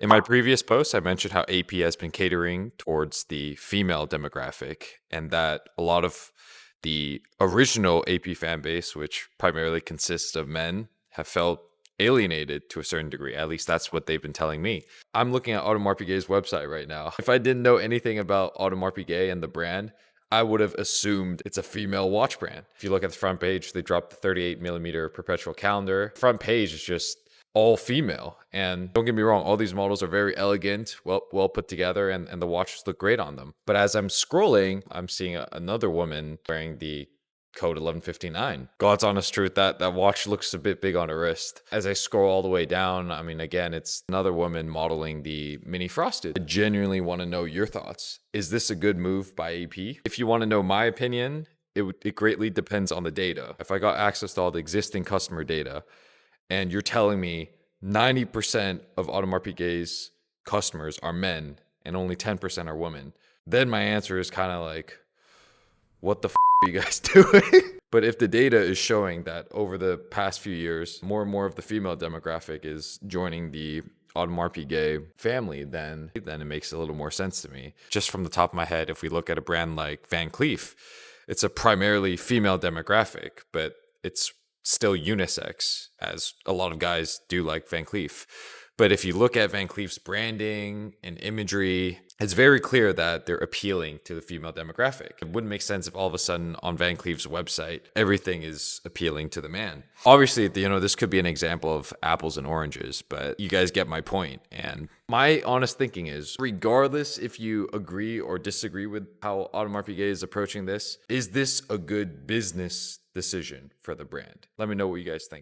In my previous post, I mentioned how AP has been catering towards the female demographic and that a lot of the original AP fan base, which primarily consists of men, have felt alienated to a certain degree. At least that's what they've been telling me. I'm looking at Audemars Piguet's website right now. If I didn't know anything about Audemars Piguet and the brand, I would have assumed it's a female watch brand. If you look at the front page, they dropped the 38 millimeter perpetual calendar. Front page is just all female. And don't get me wrong, all these models are very elegant, well put together, and the watches look great on them. But as I'm scrolling, I'm seeing another woman wearing the code 1159. God's honest truth, that watch looks a bit big on her wrist. As I scroll all the way down, I mean, again, it's another woman modeling the Mini Frosted. I genuinely want to know your thoughts. Is this a good move by AP? If you want to know my opinion, it greatly depends on the data. If I got access to all the existing customer data, and you're telling me 90% of Audemars Piguet's customers are men and only 10% are women, then my answer is kind of like, what the are you guys doing? But if the data is showing that over the past few years, more and more of the female demographic is joining the Audemars Piguet family, then it makes a little more sense to me. Just from the top of my head, if we look at a brand like Van Cleef, it's a primarily female demographic, but it's still unisex, as a lot of guys do like Van Cleef. But if you look at Van Cleef's branding and imagery, it's very clear that they're appealing to the female demographic. It wouldn't make sense if all of a sudden on Van Cleef's website, everything is appealing to the man. Obviously, this could be an example of apples and oranges, but you guys get my point. And my honest thinking is, regardless if you agree or disagree with how Audemars Piguet is approaching this, is this a good business decision for the brand? Let me know what you guys think.